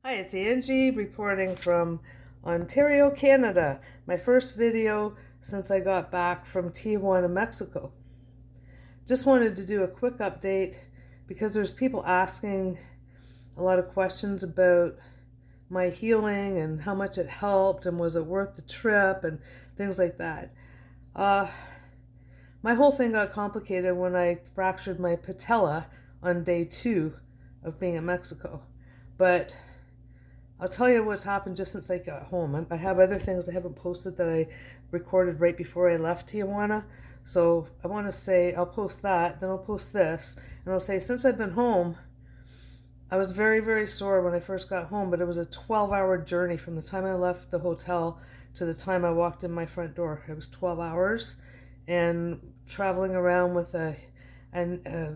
Hi, it's Angie reporting from Ontario, Canada. My first video since I got back from Tijuana, Mexico. Just wanted to do a quick update because there's people asking a lot of questions about my healing and how much it helped and was it worth the trip and things like that. My whole thing got complicated when I fractured my patella on day 2 of being in Mexico. But I'll tell you what's happened just since I got home. I have other things I haven't posted that I recorded right before I left Tijuana. So I want to say I'll post that, then I'll post this, and I'll say since I've been home, I was very, very sore when I first got home, but it was a 12-hour journey from the time I left the hotel to the time I walked in my front door. It was 12 hours, and traveling around with a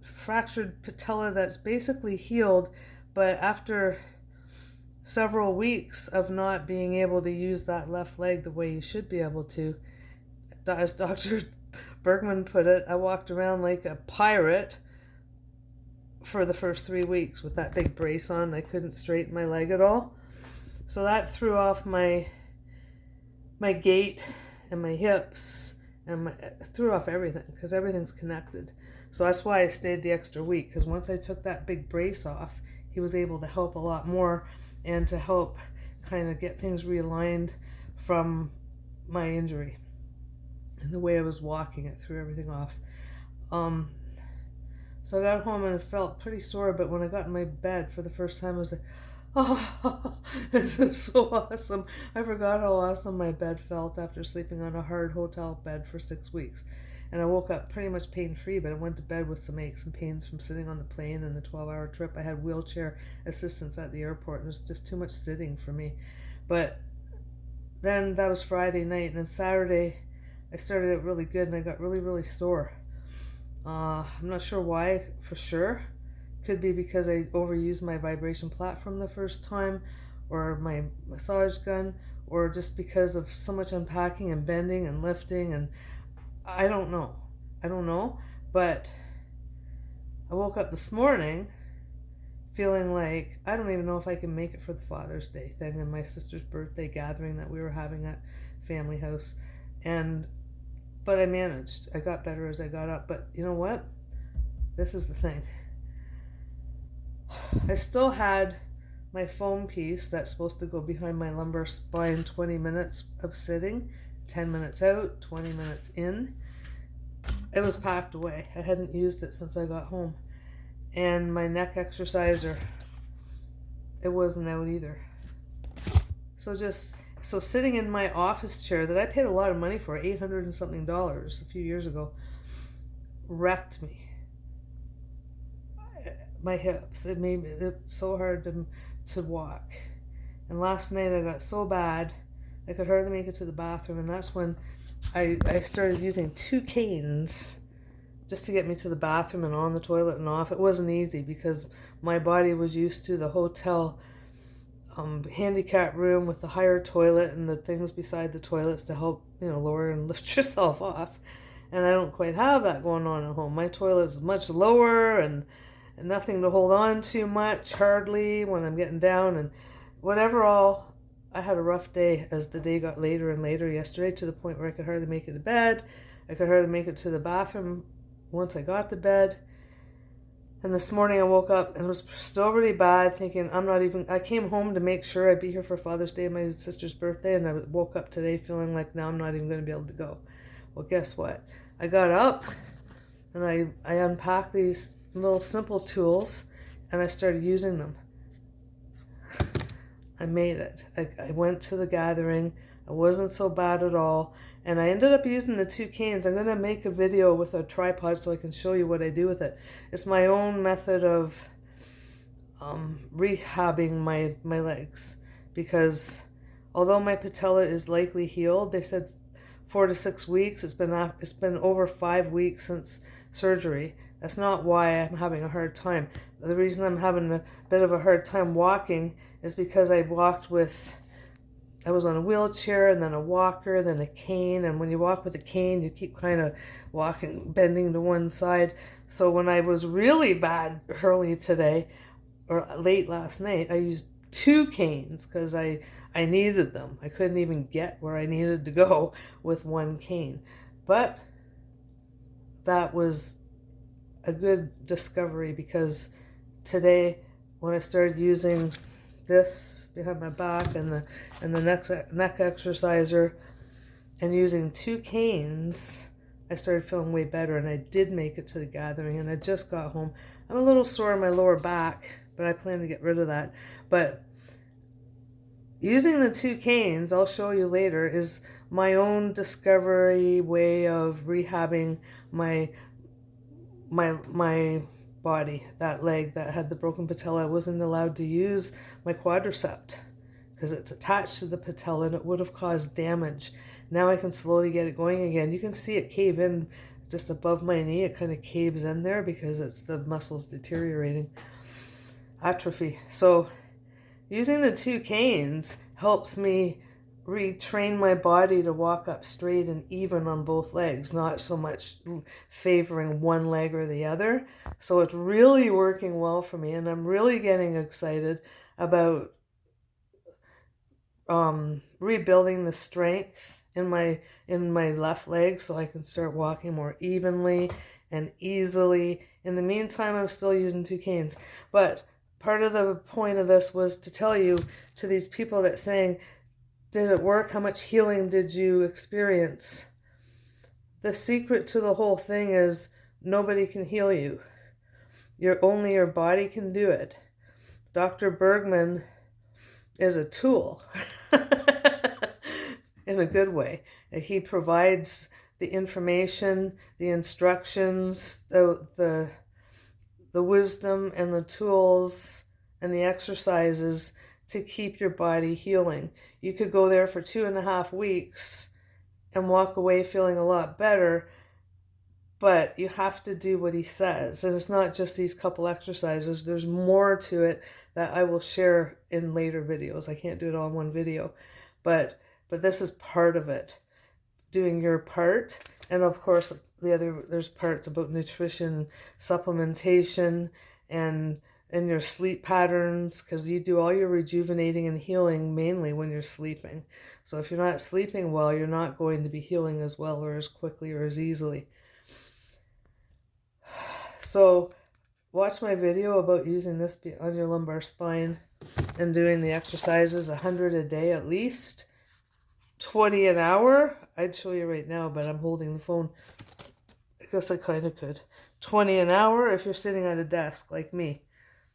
fractured patella that's basically healed, but after several weeks of not being able to use that left leg the way you should be able to. As Dr. Bergman put it, I walked around like a pirate for the first 3 weeks with that big brace on. I couldn't straighten my leg at all. So that threw off my gait and my hips and threw off everything because everything's connected. So that's why I stayed the extra week, because once I took that big brace off, he was able to help a lot more and to help kind of get things realigned from my injury and the way I was walking. It threw everything off. So I got home and it felt pretty sore, but when I got in my bed for the first time, I was like, oh, this is so awesome. I forgot how awesome my bed felt after sleeping on a hard hotel bed for 6 weeks. And I woke up pretty much pain-free, but I went to bed with some aches and pains from sitting on the plane and the 12-hour trip. I had wheelchair assistance at the airport, and it was just too much sitting for me. But then that was Friday night, and then Saturday I started it really good, and I got really, really sore. I'm not sure why for sure. Could be because I overused my vibration platform the first time, or my massage gun, or just because of so much unpacking and bending and lifting, and I don't know, but I woke up this morning feeling like I don't even know if I can make it for the Father's Day thing and my sister's birthday gathering that we were having at family house. But I managed. I got better as I got up. But you know what? This is the thing. I still had my foam piece that's supposed to go behind my lumbar spine, 20 minutes of sitting, 10 minutes out, 20 minutes in. It was packed away. I hadn't used it since I got home. And my neck exerciser, it wasn't out either. So sitting in my office chair that I paid a lot of money for, $800 and something a few years ago, wrecked me. My hips, it made it so hard to walk. And last night I got so bad I could hardly make it to the bathroom, and that's when I started using 2 canes just to get me to the bathroom and on the toilet and off. It wasn't easy because my body was used to the hotel handicap room with the higher toilet and the things beside the toilets to help, lower and lift yourself off. And I don't quite have that going on at home. My toilet is much lower and nothing to hold on to much, hardly, when I'm getting down and whatever all. I had a rough day as the day got later and later yesterday, to the point where I could hardly make it to bed. I could hardly make it to the bathroom once I got to bed. And this morning I woke up and it was still really bad, thinking I came home to make sure I'd be here for Father's Day and my sister's birthday, and I woke up today feeling like now I'm not even going to be able to go. Well, guess what? I got up and I unpacked these little simple tools and I started using them. I made it. I went to the gathering. I wasn't so bad at all. And I ended up using the 2 canes. I'm going to make a video with a tripod so I can show you what I do with it. It's my own method of rehabbing my legs. Because although my patella is likely healed, they said 4 to 6 weeks. It's been over 5 weeks since surgery. That's not why I'm having a hard time. The reason I'm having a bit of a hard time walking is because I was on a wheelchair and then a walker, then a cane. And when you walk with a cane, you keep kind of walking, bending to one side. So when I was really bad early today, or late last night, I used 2 canes because I needed them. I couldn't even get where I needed to go with 1 cane. But that was a good discovery, because today when I started using this behind my back and the neck exerciser and using 2 canes, I started feeling way better, and I did make it to the gathering, and I just got home. I'm a little sore in my lower back, but I plan to get rid of that. But using the 2 canes, I'll show you later, is my own discovery way of rehabbing my body. That leg that had the broken patella, I wasn't allowed to use my quadricep because it's attached to the patella and it would have caused damage. Now I can slowly get it going again. You can see it cave in just above my knee. It kind of caves in there because it's the muscles deteriorating, atrophy. So using the 2 canes helps me retrain my body to walk up straight and even on both legs, not so much favoring one leg or the other. So it's really working well for me, and I'm really getting excited about rebuilding the strength in my left leg so I can start walking more evenly and easily. In the meantime, I'm still using 2 canes. But part of the point of this was to tell you, to these people that saying, did it work? How much healing did you experience? The secret to the whole thing is nobody can heal you. Only your body can do it. Dr. Bergman is a tool in a good way. He provides the information, the instructions, the wisdom and the tools and the exercises to keep your body healing. You could go there for 2.5 weeks and walk away feeling a lot better, but you have to do what he says. And it's not just these couple exercises. There's more to it that I will share in later videos. I can't do it all in one video, but this is part of it. Doing your part. And of course, there's parts about nutrition, supplementation, and your sleep patterns, because you do all your rejuvenating and healing mainly when you're sleeping. So if you're not sleeping well, you're not going to be healing as well or as quickly or as easily. So watch my video about using this on your lumbar spine and doing the exercises 100 a day at least, 20 an hour. I'd show you right now, but I'm holding the phone. I guess I kind of could. 20 an hour if you're sitting at a desk like me.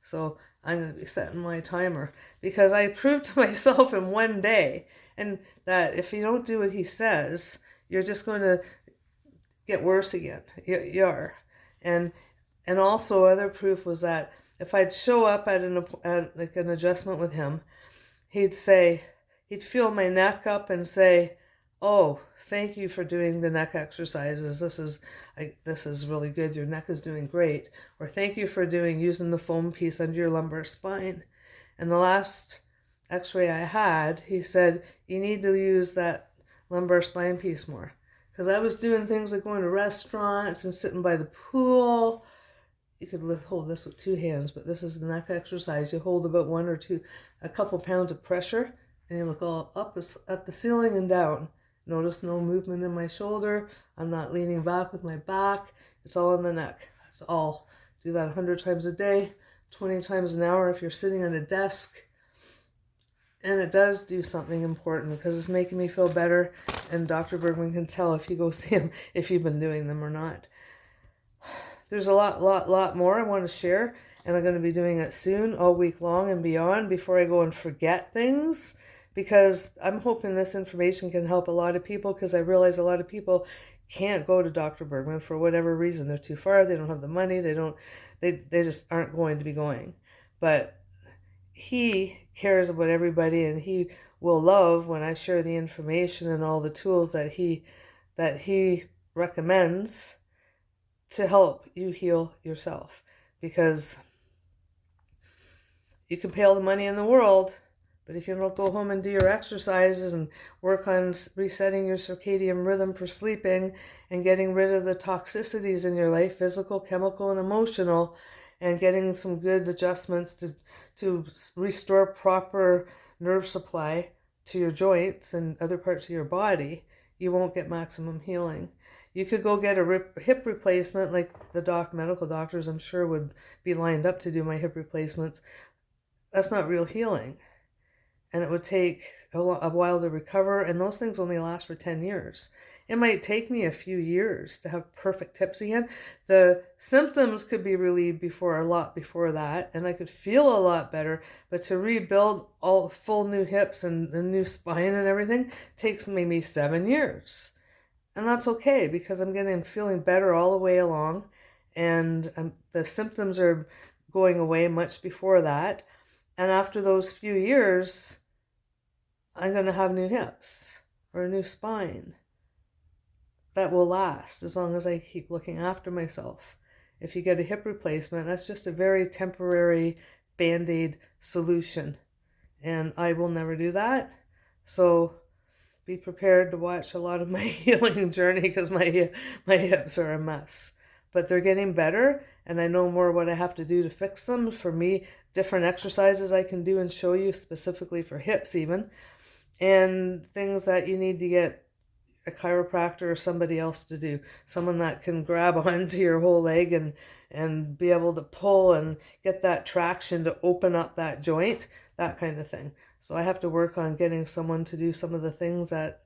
So I'm going to be setting my timer, because I proved to myself in one day and that if you don't do what he says, you're just going to get worse again. You are. And also other proof was that if I'd show up at an adjustment with him, he'd feel my neck up and say, "Oh, thank you for doing the neck exercises. This is really good. Your neck is doing great." Or "Thank you for using the foam piece under your lumbar spine." And the last x-ray I had, he said, "You need to use that lumbar spine piece more." Because I was doing things like going to restaurants and sitting by the pool. You could hold this with 2 hands, but this is the neck exercise. You hold about a couple pounds of pressure, and you look all up at the ceiling and down. Notice no movement in my shoulder. I'm not leaning back with my back. It's all in the neck. That's all. Do that 100 times a day, 20 times an hour if you're sitting at a desk. And it does do something important because it's making me feel better. And Dr. Bergman can tell if you go see him if you've been doing them or not. There's a lot more I want to share. And I'm going to be doing it soon, all week long and beyond, before I go and forget things. Because I'm hoping this information can help a lot of people, because I realize a lot of people can't go to Dr. Bergman for whatever reason. They're too far, they don't have the money, they just aren't going to be going. But he cares about everybody, and he will love when I share the information and all the tools that he recommends to help you heal yourself. Because you can pay all the money in the world, but if you don't go home and do your exercises and work on resetting your circadian rhythm for sleeping and getting rid of the toxicities in your life, physical, chemical, and emotional, and getting some good adjustments to restore proper nerve supply to your joints and other parts of your body, you won't get maximum healing. You could go get a hip replacement, like the medical doctors I'm sure would be lined up to do my hip replacements. That's not real healing. And it would take a while to recover, and those things only last for 10 years. It might take me a few years to have perfect hips again. The symptoms could be relieved a lot before that, and I could feel a lot better, but to rebuild all full new hips and a new spine and everything takes maybe 7 years. And that's okay, because I'm feeling better all the way along, and the symptoms are going away much before that. And after those few years, I'm going to have new hips or a new spine that will last as long as I keep looking after myself. If you get a hip replacement, that's just a very temporary Band-Aid solution, and I will never do that. So be prepared to watch a lot of my healing journey, because my hips are a mess. But they're getting better, and I know more what I have to do to fix them. For me, different exercises I can do and show you specifically for hips even, and things that you need to get a chiropractor or somebody else to do. Someone that can grab onto your whole leg and be able to pull and get that traction to open up that joint, that kind of thing. So I have to work on getting someone to do some of the things that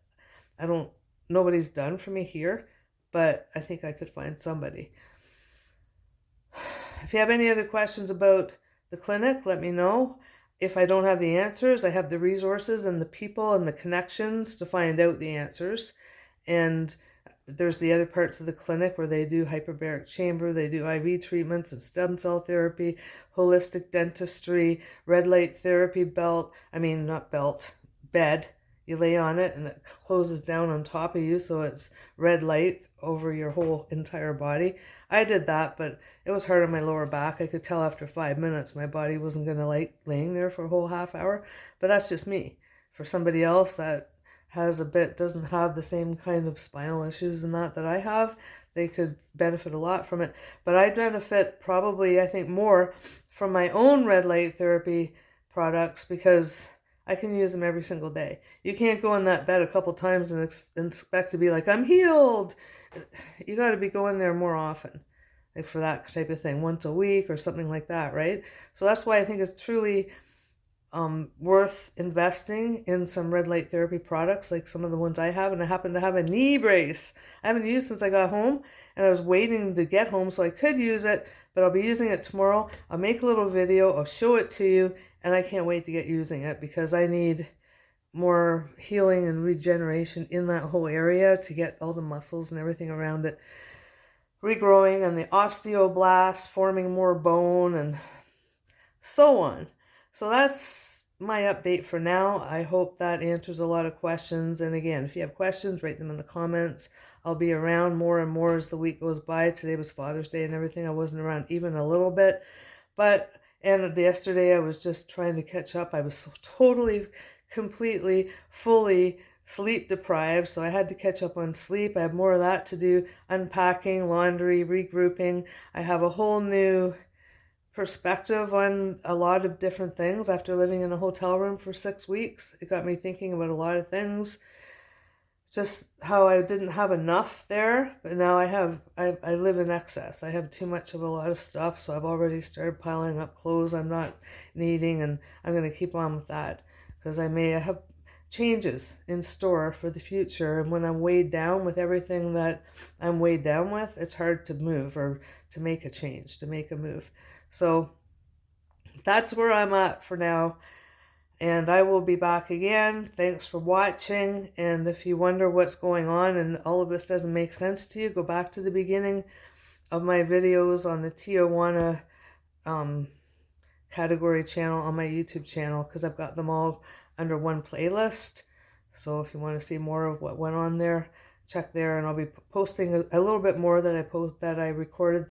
nobody's done for me here, but I think I could find somebody. If you have any other questions about the clinic, let me know. If I don't have the answers, I have the resources and the people and the connections to find out the answers. And there's the other parts of the clinic where they do hyperbaric chamber, they do IV treatments and stem cell therapy, holistic dentistry, red light therapy bed. You lay on it and it closes down on top of you, so it's red light over your whole entire body. I did that, but it was hard on my lower back. I could tell after 5 minutes my body wasn't going to like laying there for a whole half hour, but that's just me. For somebody else that doesn't have the same kind of spinal issues and that I have, they could benefit a lot from it. But I benefit probably, I think, more from my own red light therapy products, because I can use them every single day. You can't go in that bed a couple times and expect to be like, I'm healed. You got to be going there more often, like for that type of thing, once a week or something like that, right? So that's why I think it's truly worth investing in some red light therapy products, like some of the ones I have. And I happen to have a knee brace I haven't used since I got home, and I was waiting to get home so I could use it, but I'll be using it tomorrow. I'll make a little video, I'll show it to you, and I can't wait to get using it, because I need more healing and regeneration in that whole area to get all the muscles and everything around it regrowing, and the osteoblasts forming more bone, and so on. So that's my update for now. I hope that answers a lot of questions. And again, if you have questions, write them in the comments. I'll be around more and more as the week goes by. Today was Father's Day and everything. I wasn't around even a little bit. And yesterday I was just trying to catch up. I was so totally, completely, fully sleep deprived. So I had to catch up on sleep. I have more of that to do. Unpacking, laundry, regrouping. I have a whole new perspective on a lot of different things after living in a hotel room for 6 weeks. It got me thinking about a lot of things, just how I didn't have enough there, but now I live in excess. I have too much of a lot of stuff, so I've already started piling up clothes I'm not needing, and I'm going to keep on with that, because I may have changes in store for the future, and when I'm weighed down with everything that I'm weighed down with, it's hard to move or to make a change, to make a move. So that's where I'm at for now, and I will be back again. Thanks for watching, and if you wonder what's going on and all of this doesn't make sense to you, go back to the beginning of my videos on the Tijuana category channel on my YouTube channel, because I've got them all under one playlist. So if you want to see more of what went on there, check there, and I'll be posting a little bit more that I recorded